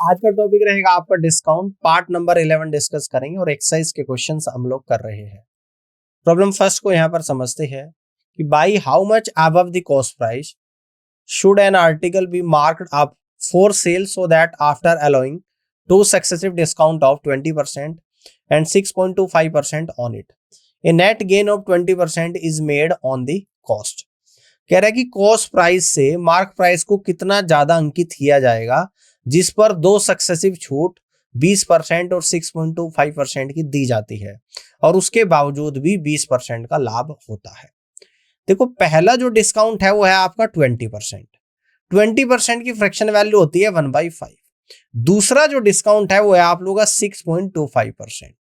आज का टॉपिक रहेगा आपका डिस्काउंट, पार्ट नंबर 11 डिस्कस करेंगे और एक्सरसाइज के क्वेश्चंस हम लोग कर रहे हैं। प्रॉब्लम फर्स्ट को यहाँ पर समझते हैं कि by how much above the cost price should an article B marked up for sale so that after allowing two successive discount of 20% and 6.25% on it, a net gain of 20% is made on the cost। कह रहा है कि cost price से mark price को कितना ज्यादा अंकित किया जाएगा जिस पर दो सक्सेसिव छूट 20% और 6.25% की दी जाती है और उसके बावजूद भी 20% का लाभ होता है। देखो, पहला जो डिस्काउंट है वो है आपका 20%। 20% की फ्रैक्शन वैल्यू होती है 1/5। दूसरा जो डिस्काउंट है वो है आप लोगों का 6.25%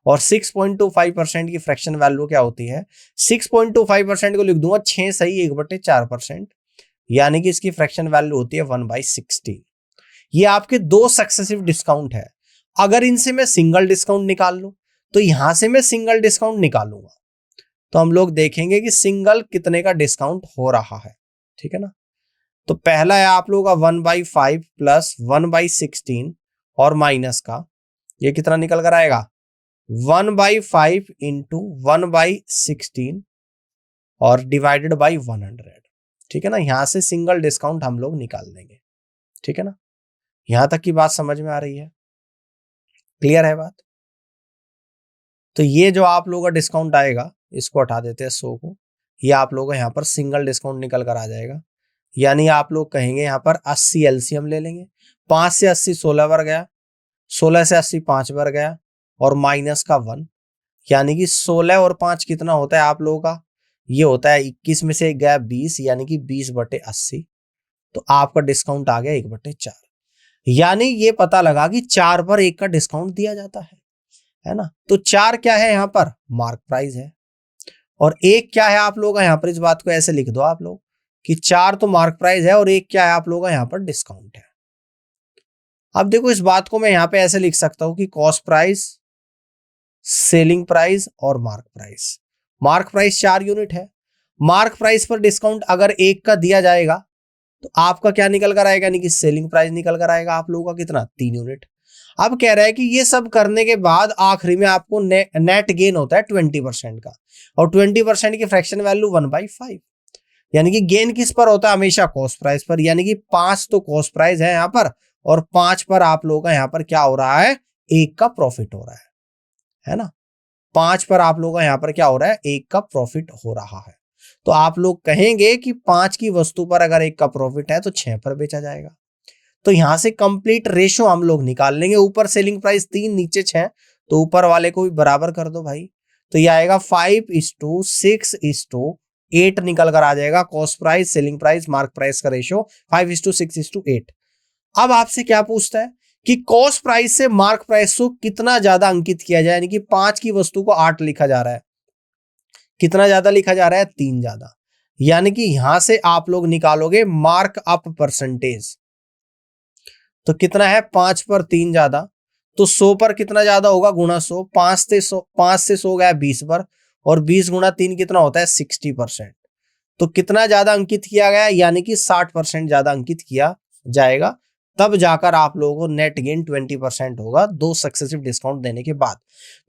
और 6.25% की फ्रैक्शन वैल्यू क्या होती है? 6.25% को लिख दूंगा 6 सही 1/4%, यानी कि इसकी फ्रैक्शन वैल्यू होती है 1/16। ये आपके दो सक्सेसिव डिस्काउंट है। अगर इनसे मैं सिंगल डिस्काउंट निकाल लूं तो यहां से मैं सिंगल डिस्काउंट निकालूंगा तो हम लोग देखेंगे कि सिंगल कितने का डिस्काउंट हो रहा है। ठीक है ना? तो पहला है आप लोगों का 1/5 प्लस 1/16 और माइनस का ये कितना निकल कर आएगा? 1/5 इंटू 1/16 और डिवाइडेड बाई 100। ठीक है ना? यहां से सिंगल डिस्काउंट हम लोग निकाल लेंगे। ठीक है ना? यहां तक की बात समझ में आ रही है? क्लियर है बात? तो ये जो आप लोगों का डिस्काउंट आएगा इसको हटा देते हैं 100 को, ये आप लोगों का यहाँ पर सिंगल डिस्काउंट निकल कर आ जाएगा। यानी आप लोग कहेंगे यहाँ पर 80 एलसीएम ले लेंगे। 5 से 80 16 बार गया, 16 से 80 5 बार गया और माइनस का 1, यानी कि 16 और 5 कितना होता है आप लोगों का? ये होता है 21 में से गया 20, यानी कि 20/80। तो आपका डिस्काउंट आ गया 1/4। यानी ये पता लगा कि 4 पर 1 का डिस्काउंट दिया जाता है ना? तो 4 क्या है यहाँ पर? मार्क प्राइस है। और 1 क्या है आप लोगों का? यहाँ पर इस बात को ऐसे लिख दो आप लोग कि 4 तो मार्क प्राइस है और 1 क्या है आप लोगों का? यहाँ पर डिस्काउंट है। अब देखो, इस बात को मैं यहाँ पे ऐसे लिख सकता हूं कि कॉस्ट प्राइस, सेलिंग प्राइस और mark price. Mark price 4 unit है। मार्क प्राइस पर डिस्काउंट अगर 1 का दिया जाएगा तो आपका क्या निकल कर आएगा? यानी कि सेलिंग प्राइस निकल कर आएगा आप लोगों का कितना? 3 यूनिट। अब कह रहा है कि ये सब करने के बाद आखिरी में आपको नेट गेन होता है 20% का, और 20% की फ्रैक्शन वैल्यू 1/5, यानी कि गेन किस पर होता है? हमेशा कॉस्ट प्राइस पर। यानी कि 5 तो कॉस्ट प्राइस है यहाँ पर और 5 पर आप लोगों का यहाँ पर क्या हो रहा है? 1 का प्रॉफिट हो रहा है ना? 5 पर आप लोगों का यहाँ पर क्या हो रहा है? 1 का प्रॉफिट हो रहा है। तो आप लोग कहेंगे कि 5 की वस्तु पर अगर 1 का प्रॉफिट है तो 6 पर बेचा जाएगा। तो यहां से कंप्लीट रेशो हम लोग निकाल लेंगे। ऊपर सेलिंग प्राइस 3, नीचे 6, तो ऊपर वाले को भी बराबर कर दो भाई। तो ये आएगा 5:6:8 निकल कर आ जाएगा। Cost price, selling price, mark price का रेशो 5:6:8। अब आपसे क्या पूछता है कि कॉस्ट प्राइस से मार्क प्राइस को कितना ज्यादा अंकित किया जाए, यानी कि 5 की वस्तु को 8 लिखा जा रहा है। कितना ज्यादा लिखा जा रहा है? 3 ज्यादा। यानी कि यहां से आप लोग निकालोगे मार्क अप परसेंटेज। तो कितना है? 5 पर 3 ज्यादा, तो 100 पर कितना ज्यादा होगा? गुणा 100। 5 से 100 गया 20 पर, और 20 गुणा 3 कितना होता है? 60%। तो कितना ज्यादा अंकित किया गया? यानी कि 60% ज्यादा अंकित किया जाएगा। तब जाकर आप लोगों को नेट गेन 20% होगा, दो सक्सेसिव डिस्काउंट देने के बाद।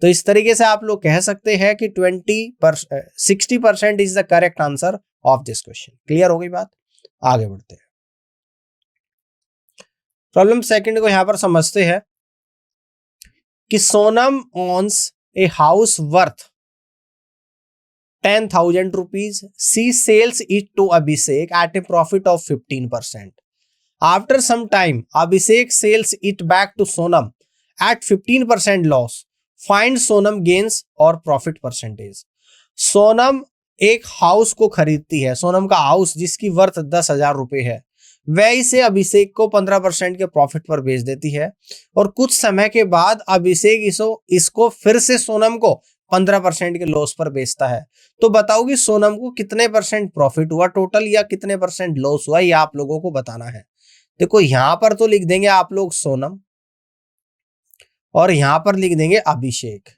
तो इस तरीके से आप लोग कह सकते हैं कि 60% is the correct answer of this question. Clear हो गई बात? आगे बढ़ते हैं। प्रॉब्लम सेकंड को यहां पर समझते हैं कि Sonam owns a house worth 10,000 rupees. She sells it to Abhishek at a profit of 15%. After some time, Abhishek sells it back to Sonam at 15% loss. Find Sonam gains और profit percentage. सोनम एक house को खरीदती है, सोनम का house जिसकी worth 10,000 रुपए है, वह इसे अभिषेक को 15% के प्रॉफिट पर बेच देती है और कुछ समय के बाद अभिषेक इसको फिर से सोनम को 15% के लॉस पर बेचता है। तो बताओ कि सोनम को कितने परसेंट प्रॉफिट हुआ टोटल, या कितने परसेंट लॉस हुआ, ये आप लोगों को बताना है। देखो, यहां पर तो लिख देंगे आप लोग सोनम और यहां पर लिख देंगे अभिषेक।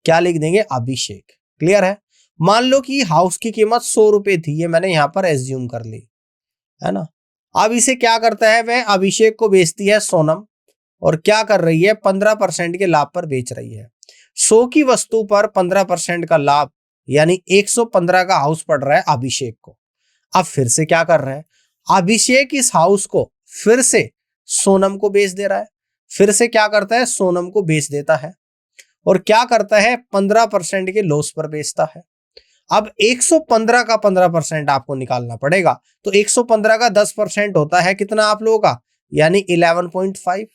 क्या लिख देंगे? अभिषेक। क्लियर है? मान लो कि हाउस की कीमत 100 रुपए थी, ये मैंने यहां पर एज्यूम कर ली, है ना? अब इसे क्या करता है, वह अभिषेक को बेचती है सोनम, और क्या कर रही है, 15% के लाभ पर बेच रही है। 100 की वस्तु पर 15% का लाभ, यानी 115 का हाउस पड़ रहा है अभिषेक को। अब फिर से क्या कर रहा है, अभिषेक इस हाउस को फिर से सोनम को बेच दे रहा है। फिर से क्या करता है, सोनम को बेच देता है, और क्या करता है, 15% के लॉस पर बेचता है। अब 115 का 15% आपको निकालना पड़ेगा, तो 115 का 10% होता है कितना आप लोगों का, यानी 11.5,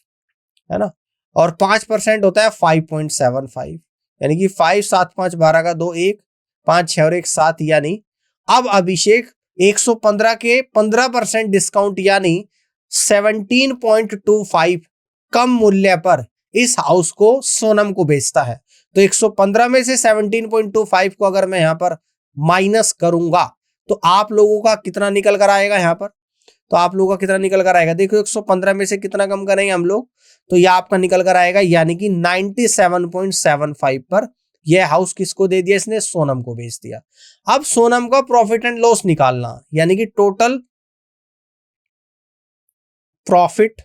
है ना, और 5% होता है 5.75, यानी कि 5 7 5 12 का 2 1 5 6 और 1 7, यानी अब अभिषेक 115 के 15% डिस्काउंट यानी 17.25 कम मूल्य पर इस हाउस को सोनम को बेचता है। तो 115 में से 17.25 को अगर मैं यहां पर माइनस करूंगा तो आप लोगों का कितना निकल कर आएगा, यहां पर तो आप लोगों का कितना निकल कर आएगा, देखो 115 में से कितना कम करेंगे हम लोग, तो यह आपका निकल कर आएगा, यानी कि 97.75 पर यह हाउस किसको दे दिया, इसने सोनम को बेच दिया। अब सोनम का प्रॉफिट एंड लॉस निकालना, यानी कि टोटल प्रॉफिट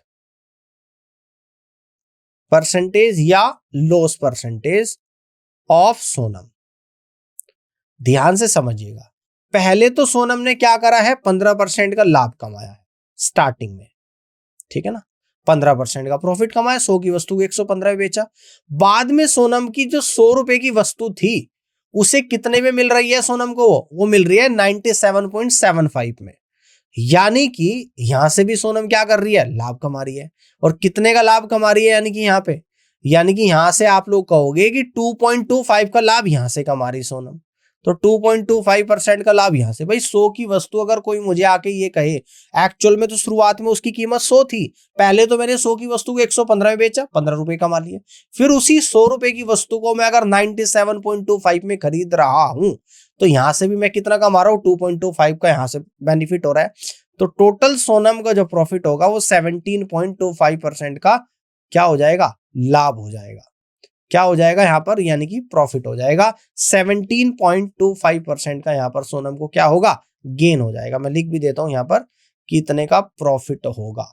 परसेंटेज या लॉस परसेंटेज ऑफ सोनम। ध्यान से समझिएगा, पहले तो सोनम ने क्या करा है, 15% का लाभ कमाया है स्टार्टिंग में, ठीक है ना, 15% का प्रॉफिट कमाया, 100 की वस्तु को 115 में बेचा। बाद में सोनम की जो 100 रुपए की वस्तु थी उसे कितने में मिल रही है सोनम को, वो मिल रही है 97.75 में, यानी कि यहां से भी सोनम क्या कर रही है, लाभ कमा रही है। और कितने का लाभ कमा रही है, यानी कि यहां पे, यानी कि यहां से आप लोग कहोगे कि 2.25 का लाभ यहां से कमा रही सोनम, तो 2.25% का लाभ यहां से। भाई 100 की वस्तु अगर कोई मुझे आके ये कहे, एक्चुअल में तो शुरुआत में उसकी कीमत 100 थी, पहले तो मैंने 100 की वस्तु को 115 में बेचा, 15 रुपए कमा लिए, फिर उसी 100 रुपए की वस्तु को मैं अगर 97.25 में खरीद रहा हूं, तो यहां से भी मैं कितना कमा रहा हूं, 2.25 का यहां से बेनिफिट हो रहा है। तो टोटल सोनम का जो प्रॉफिट होगा वो 17.25% का क्या हो जाएगा, लाभ हो जाएगा। क्या हो जाएगा यहां पर, यानी कि प्रॉफिट हो जाएगा। 17.25% का यहां पर सोनम को क्या होगा, गेन हो जाएगा। मैं लिख भी देता हूं यहां पर कितने का प्रॉफिट होगा,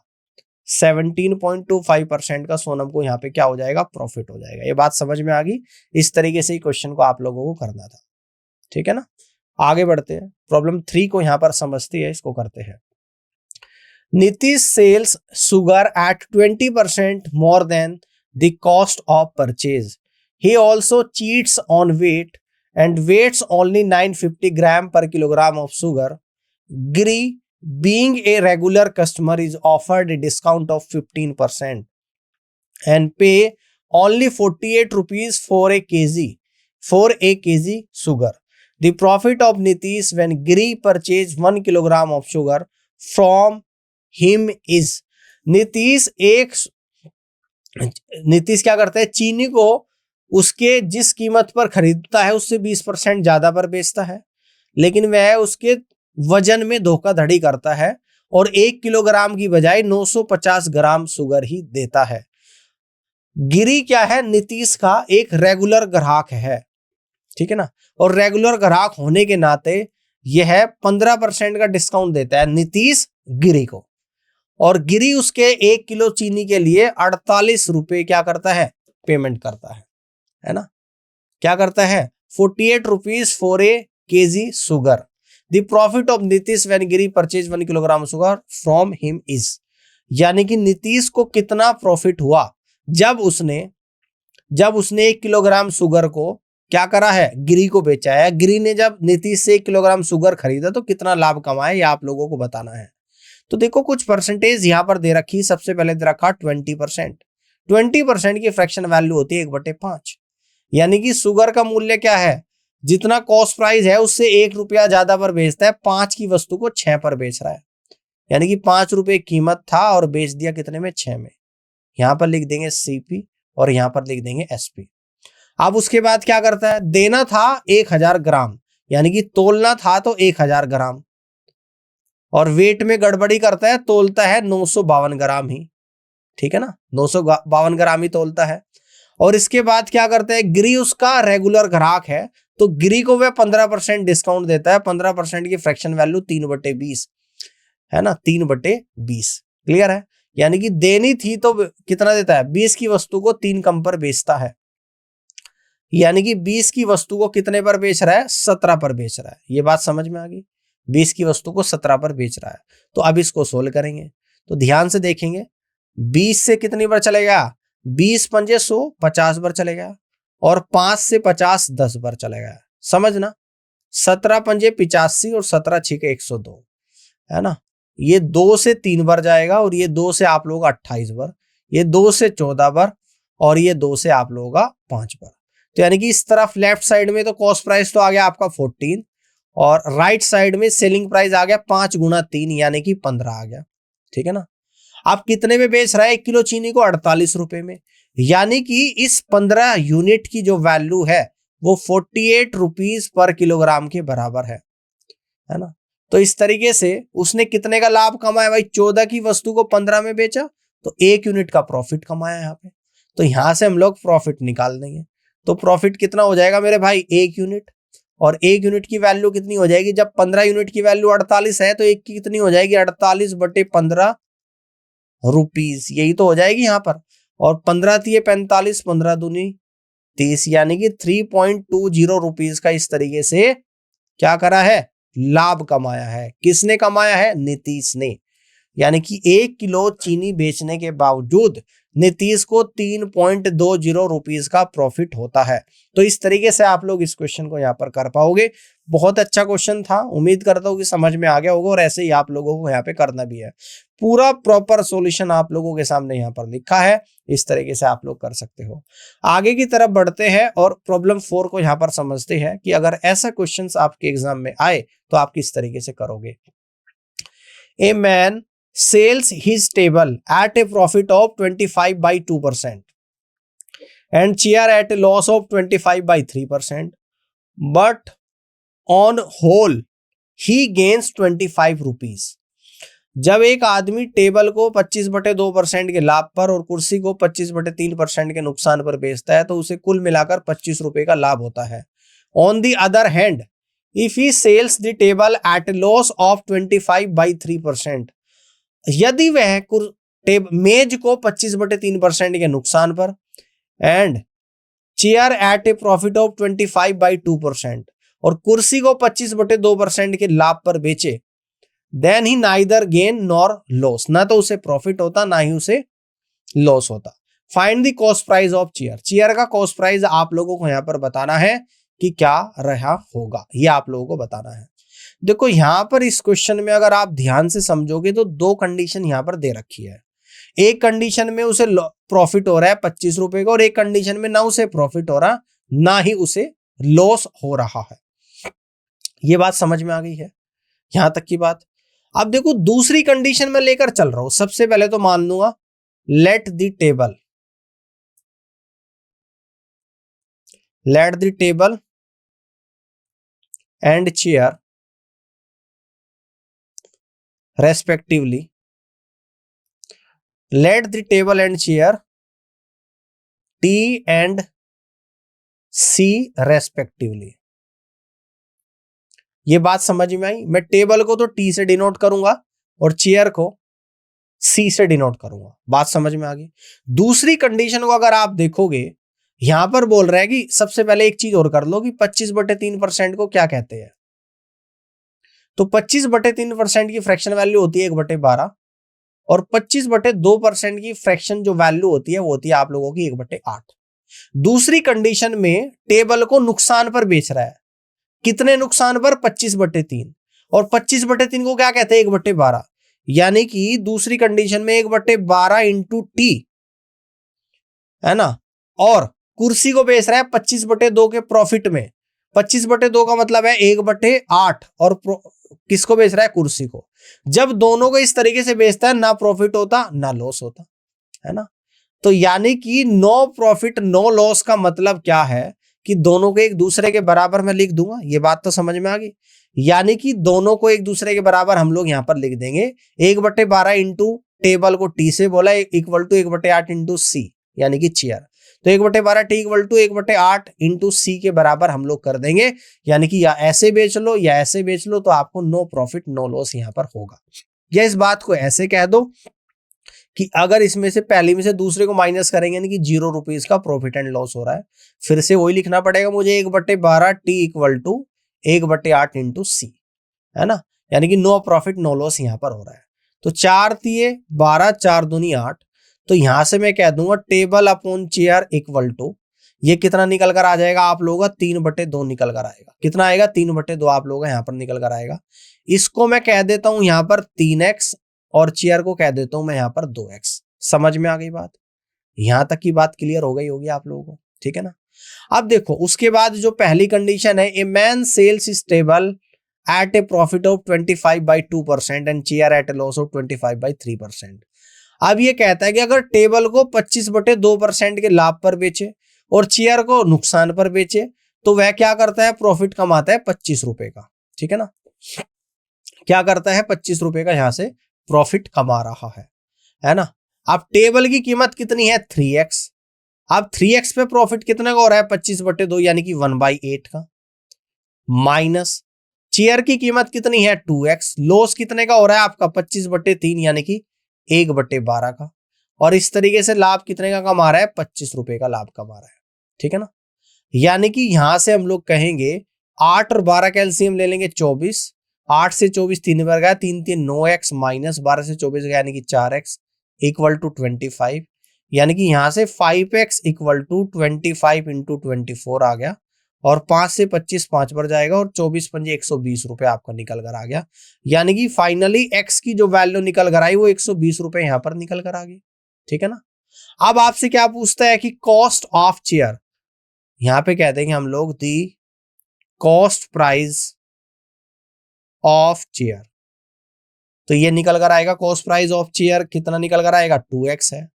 17.25% का सोनम को यहां पे क्या हो जाएगा, प्रॉफिट हो जाएगा। ये बात समझ में आ गई। इस तरीके से ही क्वेश्चन को आप लोगों को करना था, ठीक है ना। आगे बढ़ते हैं, प्रॉब्लम 3 को यहां पर समझते हैं, इसको करते हैं। Nitish sells sugar at 20% more than the cost of purchase. He also cheats on weight and weighs only 950 gram per kilogram of sugar. Giri, being a regular customer, is offered a discount of 15% and pay only 48 rupees for a kg sugar. The profit of Nitish when Giri purchased 1 kilogram of sugar from him is, Nitish क्या करता है, चीनी को उसके जिस कीमत पर खरीदता है उससे 20% ज्यादा पर बेचता है, लेकिन वह उसके वजन में धोखाधड़ी करता है और 1 किलोग्राम की बजाय 950 ग्राम शुगर ही देता है। गिरी क्या है, नीतीश का एक रेगुलर ग्राहक है, ठीक है ना, और रेगुलर ग्राहक होने के नाते यह 15% का डिस्काउंट देता है नीतीश गिरी को, और गिरी उसके 1 किलो चीनी के लिए 48 रुपए क्या करता है, पेमेंट करता है ना, क्या करता है, 48 rupees for a KG sugar. The profit of Nitish when Giri purchase 1 kilogram sugar from him is, यानी कि नीतीश को कितना प्रॉफिट हुआ जब उसने 1 किलोग्राम शुगर को क्या करा है, गिरी को बेचा है। गिरी ने जब नीतीश से 1 किलोग्राम शुगर खरीदा तो कितना लाभ कमाया, ये आप लोगों को बताना है। तो देखो कुछ परसेंटेज यहां पर दे रखी, सबसे पहले दे रखा 20%। 20% की फ्रैक्शन वैल्यू होती है 1/5, यानी कि शुगर का मूल्य क्या है, जितना कॉस्ट प्राइस है उससे 1 रुपया ज्यादा पर बेचता है, 5 की वस्तु को 6 पर बेच रहा है, यानी कि 5 रुपए कीमत था और बेच दिया कितने में, 6 में। यहां पर लिख देंगे सीपी और यहां पर लिख देंगे एसपी। अब उसके बाद क्या करता है, देना था 1000 ग्राम, यानी कि तोलना था तो 1000 ग्राम, और वेट में गड़बड़ी करता है, तोलता है 952 ग्राम ही, ठीक है ना, 952 ग्राम ही तोलता है। और इसके बाद क्या करता है, गिरी उसका रेगुलर ग्राहक है तो गिरी को वह 15% डिस्काउंट देता है, 15% की फ्रैक्शन वैल्यू 3/20, है ना, 3/20। क्लियर है, यानी कि देनी थी तो कितना देता है, 20 की वस्तु को 3 कम पर बेचता है, यानी कि 20 की वस्तु को कितने पर बेच रहा है, 17 पर बेच रहा है। ये बात समझ में आ गई, 20 की वस्तु को 17 पर बेच रहा है। तो अब इसको सोल्व करेंगे, तो ध्यान से देखेंगे, 20 से कितनी बार चलेगा, 20 पंजे 100, 50 बार चलेगा, और 5 से 50 10 बार चलेगा। समझना, 17 पंजे 85 और 17 6 102, है ना। ये 2 से 3 बार जाएगा, और ये 2 से आप लोगों का 28 बार, ये 2 से 14 बार, और ये 2 से आप लोगों का 5 बार। तो यानी कि इस तरफ लेफ्ट साइड में तो कॉस्ट प्राइस तो आ गया आपका 14, और राइट साइड में सेलिंग प्राइस आ गया 5 गुना 3 यानी कि 15 आ गया। ठीक है ना। आप कितने में बेच रहा है 1 किलो चीनी को, 48 रुपए में, यानी कि इस 15 यूनिट की जो वैल्यू है वो 48 रुपीज पर किलोग्राम के बराबर है ना। तो इस तरीके से उसने कितने का लाभ कमाया भाई, 14 की वस्तु को 15 में बेचा तो 1 यूनिट का प्रॉफिट कमाया यहाँ पे। तो यहां से हम लोग प्रॉफिट निकाल देंगे, तो प्रॉफिट कितना हो जाएगा मेरे भाई, 1 यूनिट, और 1 यूनिट की वैल्यू कितनी हो जाएगी, जब 15 यूनिट की वैल्यू 48 है तो 1 की कितनी हो जाएगी, 48/15 रुपीज, यही तो हो जाएगी यहाँ पर। और 15 थी 45, 15 दूनी 30, यानी कि 3.20 रुपीज का इस तरीके से क्या करा है, लाभ कमाया है। किसने कमाया है, नीतीश ने। यानी कि 1 किलो चीनी बेचने के बावजूद नीतीश को 3.20 रुपीज का प्रॉफिट होता है। तो इस तरीके से आप लोग इस क्वेश्चन को यहाँ पर कर पाओगे। बहुत अच्छा क्वेश्चन था, उम्मीद करता हूँ कि समझ में आ गया होगा, और ऐसे ही आप लोगों को यहाँ पे करना भी है। पूरा प्रॉपर सॉल्यूशन आप लोगों के सामने यहाँ पर लिखा है, इस तरीके से आप लोग कर सकते हो। आगे की तरफ बढ़ते हैं और प्रॉब्लम 4 को यहाँ पर समझते हैं कि अगर ऐसा क्वेश्चन आपके एग्जाम में आए तो आप किस तरीके से करोगे। A man sells his table at a profit of 25/2% and chair at a loss of 25/3%, but on whole he gains 25 rupees। जब एक आदमी टेबल को 25/2% के लाभ पर और कुर्सी को 25/3% के नुकसान पर बेचता है तो उसे कुल मिलाकर 25 रुपए का लाभ होता है। On the other hand if he sells the table at loss of 25/3%, यदि वह मेज को 25/3% के नुकसान पर and chair at a profit of 25/2% और कुर्सी को 25/2% के लाभ पर बेचे, then he neither gain nor loss, ना तो उसे प्रॉफिट होता ना ही उसे लॉस होता। Find the cost price of chair, chair का कॉस्ट प्राइस आप लोगों को यहां पर बताना है कि क्या रहा होगा, ये आप लोगों को बताना है। देखो यहां पर इस क्वेश्चन में अगर आप ध्यान से समझोगे तो 2 कंडीशन यहां पर दे रखी है। एक कंडीशन में उसे प्रॉफिट हो रहा है 25 रुपए का, और एक कंडीशन में ना उसे प्रॉफिट हो रहा ना ही उसे लॉस हो रहा है। ये बात समझ में आ गई है, यहां तक की बात। अब देखो दूसरी कंडीशन में लेकर चल रहा हूं। सबसे पहले तो मान लूंगा let the table and chair respectively, let the table and chair T and C respectively। ये बात समझ में आई। मैं टेबल को तो T से डिनोट करूंगा और चेयर को C से डिनोट करूंगा। बात समझ में आ गई। दूसरी कंडीशन को अगर आप देखोगे, यहां पर बोल रहा है कि सबसे पहले एक चीज और कर लो कि 25/3% को क्या कहते हैं। तो 25/3% की फ्रैक्शन वैल्यू होती है 1/12, और 25/2% की फ्रैक्शन जो वैल्यू होती है वो होती है आप लोगों की 1/8। दूसरी कंडीशन में टेबल को नुकसान पर बेच रहा है, कितने नुकसान पर, 25/3, और 25/3 को क्या कहते हैं, 1/12, यानी कि दूसरी कंडीशन में 1/12 इंटू टी, है ना, और कुर्सी को बेच रहा है 25/2 के प्रॉफिट में। 25/2 का मतलब है 1/8, और किसको बेच रहा है, कुर्सी को। जब दोनों को इस तरीके से बेचता है ना प्रॉफिट होता ना लॉस होता, है ना। तो यानी कि नो प्रॉफिट नो लॉस का मतलब क्या है कि दोनों को एक दूसरे के बराबर में लिख दूंगा। ये बात तो समझ में आ गई। यानी कि दोनों को एक दूसरे के बराबर हम लोग यहां पर लिख देंगे। 1/12 इंटू टेबल को टी से बोला इक्वल टू 1/8 इंटू सी, यानी कि चेयर। तो 1/12 टी इक्वल टू 1/8 इंटू सी के बराबर हम लोग कर देंगे, यानी कि या ऐसे बेच लो या ऐसे बेच लो तो आपको नो प्रॉफिट नो लॉस यहां पर होगा। या इस बात को ऐसे कह दो कि अगर इसमें से पहली में से दूसरे को माइनस करेंगे यानी कि 0 रुपीज का प्रॉफिट एंड लॉस हो रहा है। फिर से वही लिखना पड़ेगा मुझे 1/12 टी इक्वल टू 1/8 इंटू सी, है ना, यानी कि नो प्रॉफिट नो लॉस यहां पर हो रहा है। तो 4 तिये 12, 4 दूनी 8, तो यहां से मैं कह दूंगा table upon chair equal to, ये कितना निकल कर आ जाएगा आप लोगों का 3/2 निकल कर आएगा। कितना आएगा 3/2 आप लोगों का यहाँ पर निकल कर आएगा। इसको मैं कह देता हूं यहाँ पर 3x और चेयर को कह देता हूं मैं यहाँ पर 2x। समझ में आ गई बात? यहां तक की बात क्लियर हो गई होगी आप लोगों को, ठीक है ना। अब देखो उसके बाद जो पहली कंडीशन है, a man sells is table at a profit of 25/2% and chair at a loss of 25/3%। अब ये कहता है कि अगर टेबल को 25/2% के लाभ पर बेचे और चेयर को नुकसान पर बेचे तो वह क्या करता है, प्रॉफिट कमाता है 25 रुपए का, ठीक है ना। क्या करता है 25 रुपए का यहां से प्रॉफिट कमा रहा है ना। अब टेबल की कीमत कितनी है 3x। अब 3x पे प्रॉफिट कितने का हो रहा है 25/2 यानी कि 1/8 का, माइनस चेयर की कीमत कितनी है 2x, लॉस कितने का हो रहा है आपका 25/3 यानी कि 1/12 का, और इस तरीके से लाभ कितने का कमा रहा है 25 रुपए का लाभ कमा रहा है, ठीक है ना। यानी कि यहां से हम लोग कहेंगे 8 और 12 का एलसीएम ले लेंगे 24, 8 से 24 3 बार गया, 3 3 9x माइनस 12 से 24 गया यानी कि 4x इक्वल टू 25, यानी कि यहां से 5x इक्वल टू 25 इंटू 24 आ गया, और 5 से 25 5 बार जाएगा और 24 पंजे 120 रुपए आपका निकल कर आ गया। यानी कि फाइनली x की जो वैल्यू निकल कर आई वो 120 रुपए यहां पर निकल कर आ गई, ठीक है ना। अब आपसे क्या पूछता है कि कॉस्ट ऑफ चेयर, यहां पे कह देंगे हम लोग दी कॉस्ट प्राइस ऑफ चेयर, तो ये निकल कर आएगा कॉस्ट प्राइस ऑफ चेयर कितना निकल कर आएगा 2x है।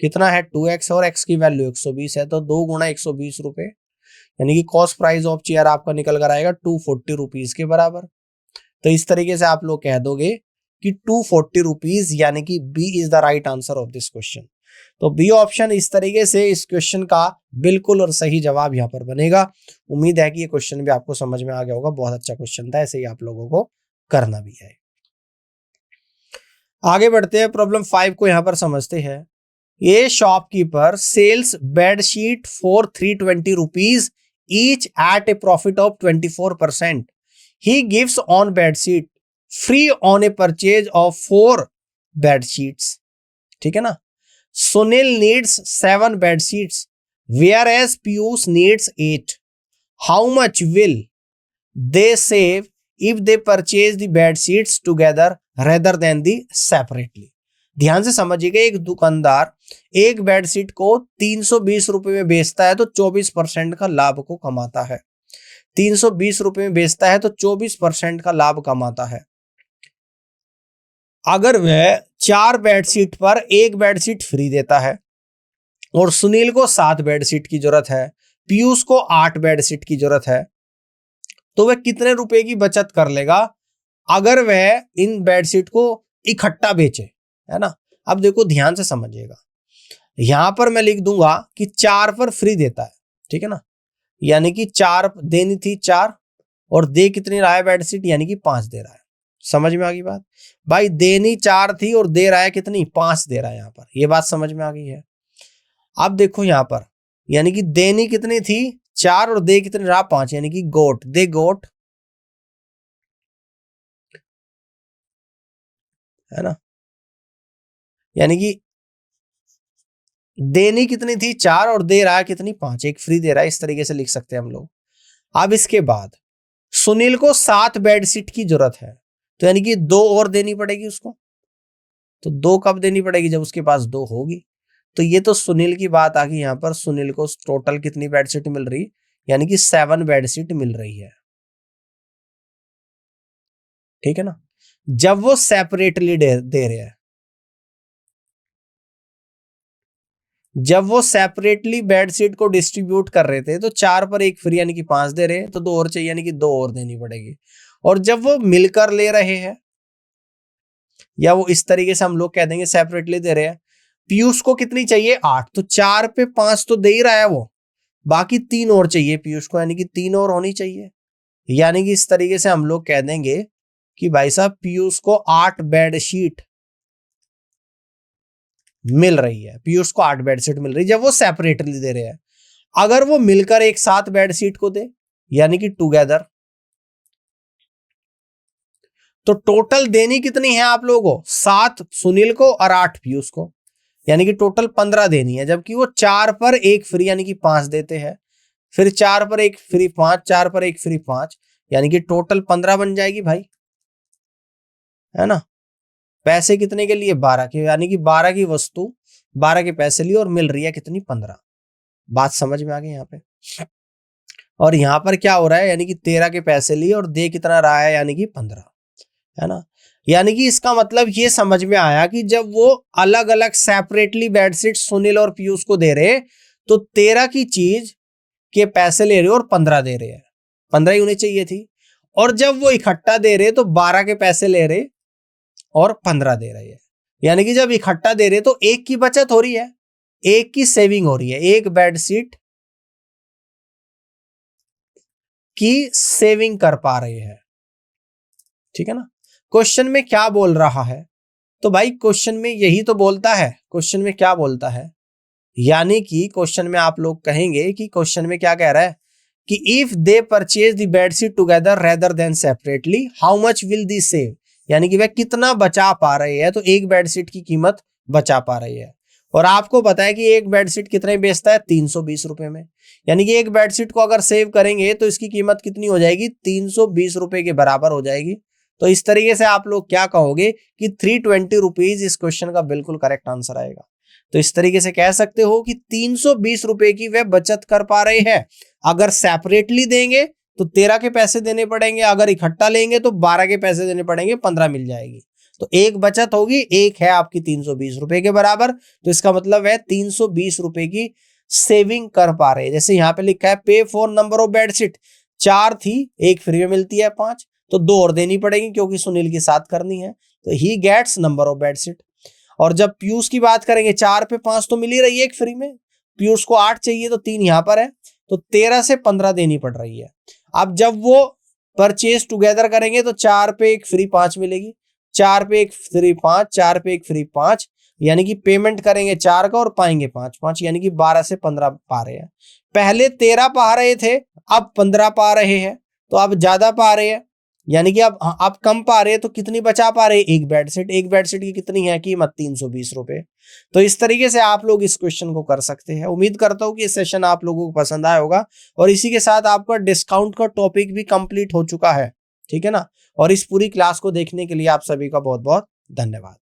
कितना है 2x और x की वैल्यू 120 है, तो 2 गुणा 120 रुपए, यानी कि कॉस्ट प्राइस ऑफ चेयर आपका निकल कर आएगा 240 रुपीज के बराबर। तो इस तरीके से आप लोग कह दोगे कि 240 रुपीज, यानी कि B is the right answer of this question. तो बी ऑप्शन इस तरीके से इस क्वेश्चन का बिल्कुल और सही जवाब यहाँ पर बनेगा। उम्मीद है कि ये क्वेश्चन भी आपको समझ में आ गया होगा, बहुत अच्छा क्वेश्चन था, ऐसे ही आप लोगों को करना भी है। आगे बढ़ते हैं, प्रॉब्लम 5 को यहां पर समझते हैं। ये shopkeeper sells bedsheet for 320 rupees each at a profit of 24%। He gives on bedsheet free on a purchase of 4 bedsheets, ठीक है ना। Sunil needs 7 bedsheets whereas Piyush needs 8। How much will they save if they purchase the bedsheets together rather than they separately. ध्यान से समझिएगा, एक दुकानदार एक bedsheet को 320 रुपए में बेचता है तो 24% का लाभ को कमाता है। 320 रुपए में बेचता है तो 24% का लाभ कमाता है। अगर वह 4 बेडशीट पर एक बेडशीट फ्री देता है और सुनील को 7 बेडशीट की जरूरत है, पीयूष को 8 बेडशीट की जरूरत है, तो वह कितने रुपए की बचत कर लेगा अगर वह इन बेडशीट को इकट्ठा बेचे, है ना। अब देखो ध्यान से समझिएगा, यहां पर मैं लिख दूंगा कि 4 पर फ्री देता है, ठीक है ना, यानी कि 4 देनी थी 4 और दे कितनी रहा है बेडशीट, यानी कि 5 दे रहा है। समझ में आ गई बात भाई, देनी 4 थी और दे रहा है कितनी 5 दे रहा है यहां पर, ये बात समझ में आ गई है। अब देखो यहां पर, यानी कि देनी कितनी थी 4 और दे कितनी रहा 5, यानी कि गोट दे गोट, है ना, यानी कि देनी कितनी थी 4 और दे रहा है कितनी 5, एक फ्री दे रहा है, इस तरीके से लिख सकते हैं हम लोग। अब इसके बाद सुनील को 7 बेडशीट की जरूरत है, तो यानी कि 2 और देनी पड़ेगी उसको। तो 2 कब देनी पड़ेगी, जब उसके पास 2 होगी। तो ये तो सुनील की बात आ गई, यहां पर सुनील को टोटल कितनी बेडशीट मिल रही, यानी कि 7 बेडशीट मिल रही है, ठीक है ना। जब वो सेपरेटली दे रहे हैं, जब वो सेपरेटली बेडशीट को डिस्ट्रीब्यूट कर रहे थे तो 4 पर एक फ्री यानी कि 5 दे रहे हैं, तो 2 और चाहिए यानी कि 2 और देनी पड़ेगी। और जब वो मिलकर ले रहे हैं, या वो इस तरीके से हम लोग कह देंगे सेपरेटली दे रहे हैं, पीयूष को कितनी चाहिए 8, तो 4 पे 5 तो दे ही रहा है वो, बाकी 3 और चाहिए पीयूष को, यानी कि 3 और होनी चाहिए। यानी कि इस तरीके से हम लोग कह देंगे कि भाई साहब पीयूष को 8 बेडशीट मिल रही है, पीयूष को 8 बेडशीट मिल रही है जब वो सेपरेटली दे रहे हैं। अगर वो मिलकर एक साथ बेडशीट को दे, यानी कि टुगेदर, तो टोटल देनी कितनी है आप लोगों को? 7 सुनील को और 8 पीयूष को, यानी कि टोटल 15 देनी है। जबकि वो 4 पर 1 फ्री यानी कि 5 देते हैं, फिर 4 पर 1 फ्री 5, 4 पर 1 फ्री 5, यानी कि टोटल 15 बन जाएगी भाई, है ना। पैसे कितने के लिए? 12 के, यानी कि 12 की वस्तु 12 के पैसे लिए और मिल रही है कितनी? 15। बात समझ में आ गई यहाँ पे। और यहाँ पर क्या हो रहा है, यानी कि 13 के पैसे लिए और दे कितना रहा है, यानी कि 15, है ना। यानी कि इसका मतलब ये समझ में आया कि जब वो अलग अलग सेपरेटली बेडशीट सुनील और पीयूष को दे रहे, तो 13 की चीज के पैसे ले रहे और 15 दे रहे हैं, 15 ही होनी चाहिए थी। और जब वो इकट्ठा दे रहे तो 12 के पैसे ले रहे और 15 दे रहे हैं। यानी कि जब इकट्ठा दे रहे तो एक की बचत हो रही है, एक की सेविंग हो रही है, एक बेडशीट की सेविंग कर पा रहे हैं, ठीक है ना। क्वेश्चन में क्या बोल रहा है? तो भाई क्वेश्चन में यही तो बोलता है। क्वेश्चन में क्या बोलता है, यानी कि क्वेश्चन में आप लोग कहेंगे कि क्वेश्चन में क्या कह रहा है कि if they purchase the bedsheet together rather then separately how much will the save, यानी कि वह कितना बचा पा रहे हैं। तो एक बेडशीट की कीमत बचा पा रही है, और आपको पता है कि एक बेडशीट कितने बेचता है? 320 रुपए में। यानी कि एक बेडशीट को अगर सेव करेंगे तो इसकी कीमत कितनी हो जाएगी? 320 रुपए के बराबर हो जाएगी। तो इस तरीके से आप लोग क्या कहोगे कि 320 रुपीज इस क्वेश्चन का बिल्कुल करेक्ट आंसर आएगा। तो इस तरीके से कह सकते हो कि 320 रुपए की वे बचत कर पा रहे हैं। अगर सेपरेटली देंगे तो 13 के पैसे देने पड़ेंगे, अगर इकट्ठा लेंगे तो 12 के पैसे देने पड़ेंगे, 15 मिल जाएगी। तो एक बचत होगी, एक है आपकी 320 रुपए के बराबर। तो इसका मतलब है 320 रुपए की सेविंग कर पा रहे हैं। जैसे यहाँ पे लिखा है पे फॉर नंबर ऑफ बेडशीट, 4 थी, एक फ्री में मिलती है 5, तो 2 और देनी पड़ेगी क्योंकि सुनील के साथ करनी है। तो he gets number of bedsheet. और जब पीयूष की बात करेंगे, 4 पे 5 तो मिल ही रही है एक फ्री में, पीयूष को 8 चाहिए तो 3 यहां पर है, तो 13 से 15 देनी पड़ रही है। अब जब वो परचेज टुगेदर करेंगे तो 4 पे 1 फ्री 5 मिलेगी, 4 पे 1 फ्री 5, 4 पे 1 फ्री 5, यानी कि पेमेंट करेंगे 4 का और पाएंगे 5, यानी कि 12 से 15 पा रहे हैं। पहले 13 पा रहे थे, अब 15 पा रहे हैं, तो अब ज्यादा पा रहे हैं, यानी कि अब कम पा रहे हैं। तो कितनी बचा पा रहे हैं? एक बेडशीट। एक बेडशीट की कितनी है कीमत? 320 रुपए। तो इस तरीके से आप लोग इस क्वेश्चन को कर सकते हैं। उम्मीद करता हूं कि ये सेशन आप लोगों को पसंद आया होगा, और इसी के साथ आपका डिस्काउंट का टॉपिक भी कंप्लीट हो चुका है, ठीक है ना। और इस पूरी क्लास को देखने के लिए आप सभी का बहुत बहुत धन्यवाद।